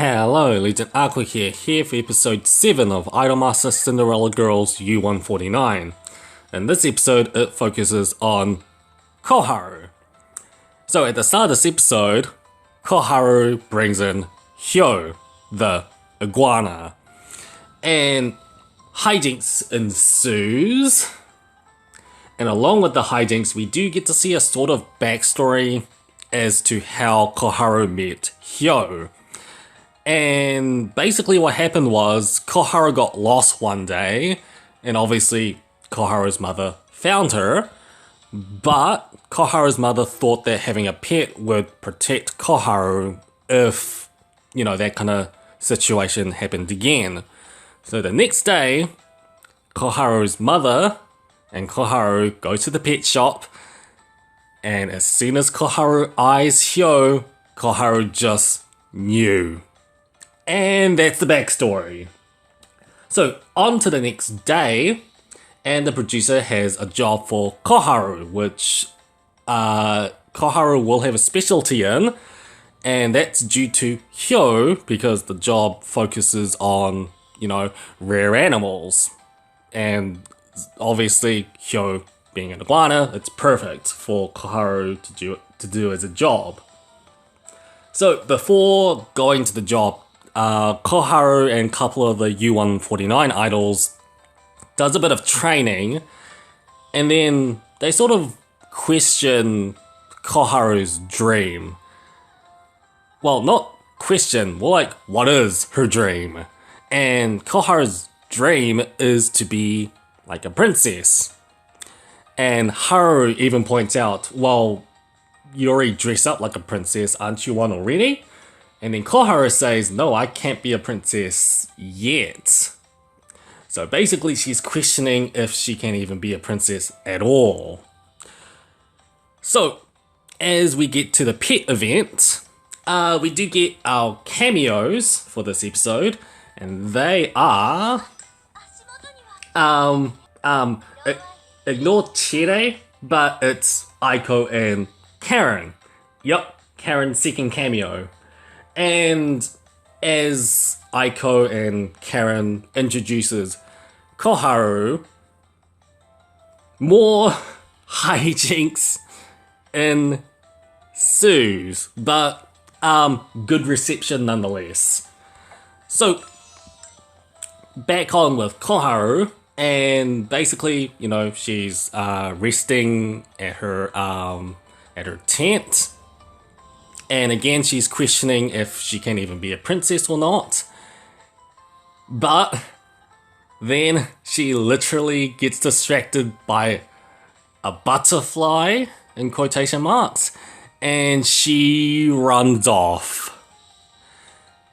Hello, LegendAqua here for episode 7 of Idolmaster Cinderella Girls U149. In this episode, it focuses on Koharu. So at the start of this episode, Koharu brings in Hyo, the Iguana, and hijinks ensues. And along with the hijinks, we do get to see a sort of backstory as to how Koharu met Hyo. And basically what happened was Koharu got lost one day, and obviously Koharu's mother found her, but Koharu's mother thought that having a pet would protect Koharu if, that kind of situation happened again. So the next day, Koharu's mother and Koharu go to the pet shop, and as soon as Koharu eyes Hyo, Koharu just knew. And that's the backstory. So, on to the next day, and the producer has a job for Koharu, which Koharu will have a specialty in, and that's due to Hyo, because the job focuses on, rare animals. And obviously, Hyo being an iguana, it's perfect for Koharu to do as a job. So, before going to the job, Koharu and a couple of the U149 idols does a bit of training, and then they sort of question Koharu's dream. Well, not question, more like, what is her dream? And Koharu's dream is to be like a princess. And Haru even points out, well, you already dress up like a princess, aren't you one already? And then Koharu says, no, I can't be a princess yet. So basically she's questioning if she can even be a princess at all. So, as we get to the pet event, we do get our cameos for this episode, and they are... ignore Chere, but it's Aiko and Karen. Yup, Karen's second cameo. And as Aiko and Karen introduces Koharu, more hijinks ensues, but good reception nonetheless. So, back on with Koharu, and basically, she's resting at her tent. And again, she's questioning if she can even be a princess or not. But then she literally gets distracted by a butterfly, in quotation marks, and she runs off.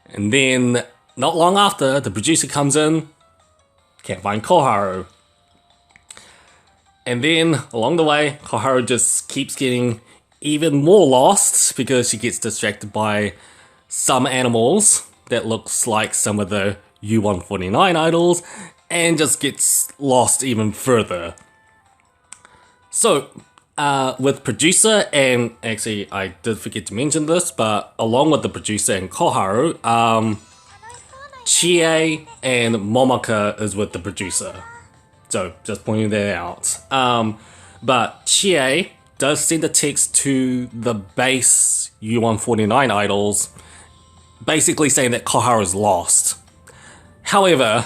And then, not long after, the producer comes in, can't find Koharu. And then, along the way, Koharu just keeps getting even more lost because she gets distracted by some animals that looks like some of the U149 idols and just gets lost even further. So, with producer, and actually I did forget to mention this, but along with the producer and Koharu, Chie and Momoko is with the producer. So, just pointing that out. But Chie does send a text to the base U149 idols, basically saying that Koharu is lost. However,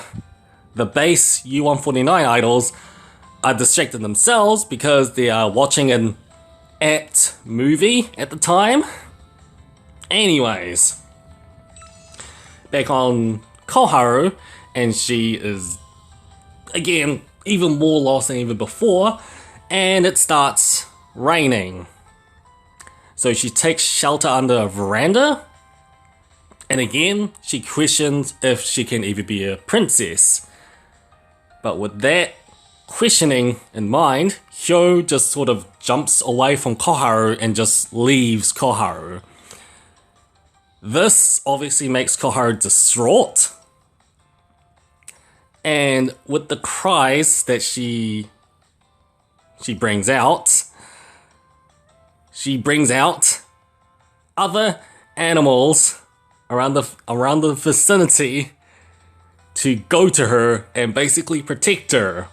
the base U149 idols are distracted themselves because they are watching an At movie at the time. Anyways, back on Koharu, and she is, again, even more lost than even before, and it starts raining. So she takes shelter under a veranda, and again, she questions if she can even be a princess. But with that questioning in mind, Hyo just sort of jumps away from Koharu and just leaves Koharu. This obviously makes Koharu distraught, and with the cries that she brings out, other animals around the vicinity to go to her and basically protect her.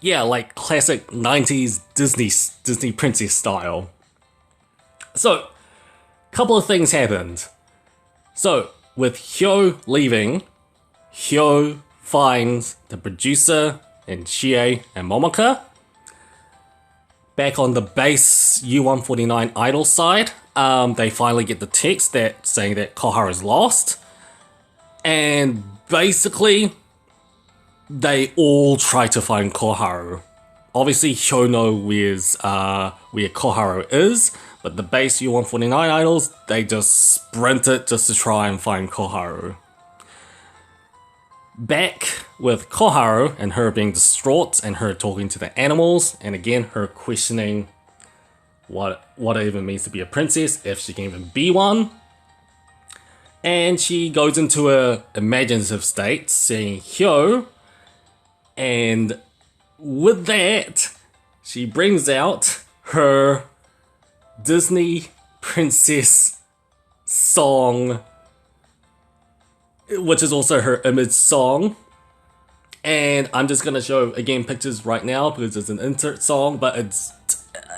Yeah, like classic 90s Disney princess style. So, a couple of things happened. So, with Hyo leaving, Hyo finds the producer and Chie and Momoka. Back on the base U149 idol side, they finally get the text saying that Koharu is lost. And basically, they all try to find Koharu. Obviously, Hyo knows where Koharu is, but the base U149 idols, they just sprint it just to try and find Koharu. Back with Koharu and her being distraught and her talking to the animals, and again her questioning what it even means to be a princess, if she can even be one. And she goes into a imaginative state, seeing Hyo, and with that, she brings out her Disney princess song, which is also her image song. And I'm just gonna show again pictures right now because it's an insert song, but it's,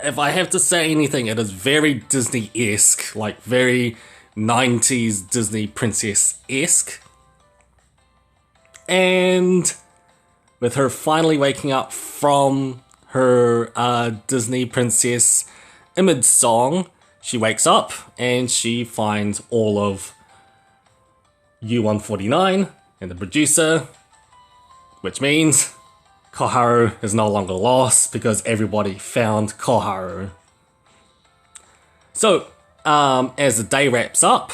if I have to say anything, it is very Disney-esque, like very 90s Disney princess-esque. And with her finally waking up from her Disney princess image song, she wakes up and she finds all of U149 and the producer, which means Koharu is no longer lost because everybody found Koharu. So, as the day wraps up,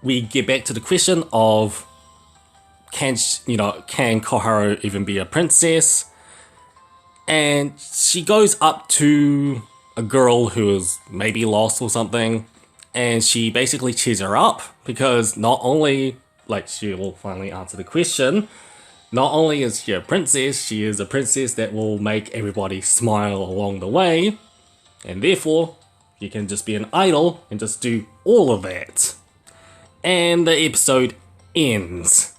we get back to the question of can Koharu even be a princess? And she goes up to a girl who is maybe lost or something, and she basically cheers her up because not only, like, she will finally answer the question, not only is she a princess, she is a princess that will make everybody smile along the way, and therefore you can just be an idol and just do all of that. And the episode ends.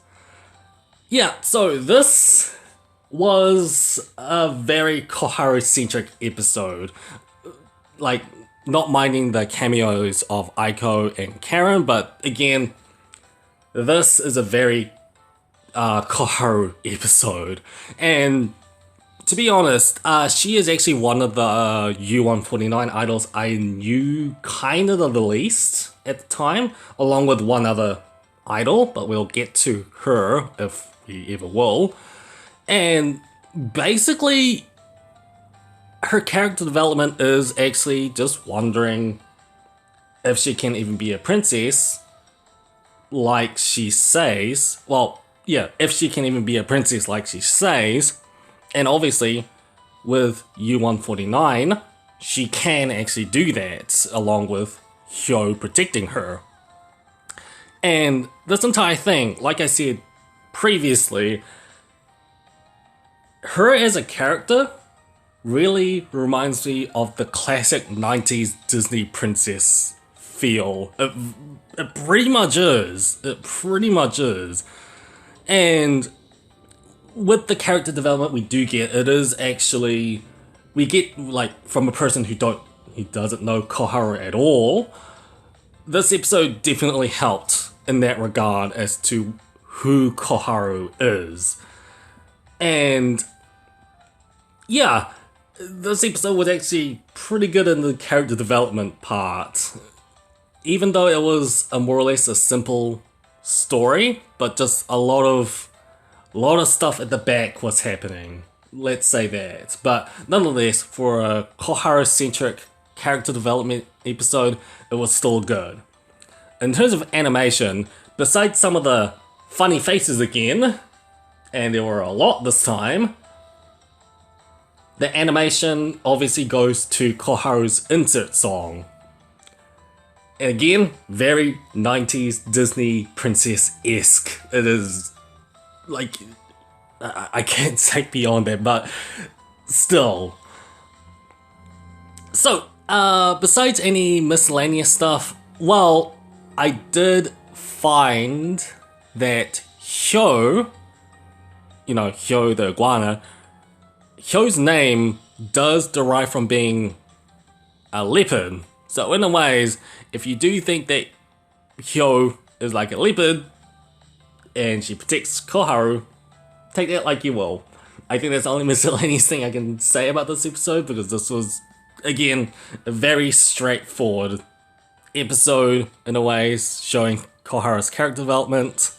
Yeah, so this was a very Koharu-centric episode. Like, not minding the cameos of Aiko and Karen, but again, this is a very Koharu episode. And to be honest, she is actually one of the U149 idols I knew kind of the least at the time, along with one other idol, but we'll get to her if we ever will. And basically, her character development is actually just wondering if she can even be a princess, like she says. Well, yeah, if she can even be a princess like she says. And obviously, with U149, she can actually do that, along with Hyo protecting her. And this entire thing, like I said previously, her as a character really reminds me of the classic 90s Disney princess feel. It pretty much is. It pretty much is. And with the character development we do get, it is actually, we get, like, from a person who doesn't know Koharu at all, this episode definitely helped in that regard as to who Koharu is. And yeah, this episode was actually pretty good in the character development part. Even though it was a more or less a simple story, but just a lot of stuff at the back was happening. Let's say that. But nonetheless, for a Koharu-centric character development episode, it was still good. In terms of animation, besides some of the funny faces again, and there were a lot this time, the animation obviously goes to Koharu's insert song. And again, very 90s Disney princess-esque. It is, like, I can't say beyond that, but still. So, besides any miscellaneous stuff, well, I did find that Hyo, Hyo the iguana, Hyo's name does derive from being a leopard. So in a ways, if you do think that Hyo is like a leopard and she protects Koharu, take that like you will. I think that's the only miscellaneous thing I can say about this episode, because this was, again, a very straightforward episode in a way, showing Koharu's character development.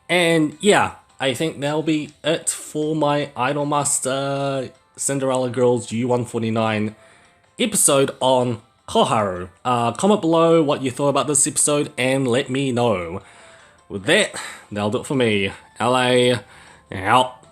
And yeah, I think that'll be it for my Idolmaster Cinderella Girls U149 episode on Koharu. Comment below what you thought about this episode and let me know. With that, that'll do it for me. LA out.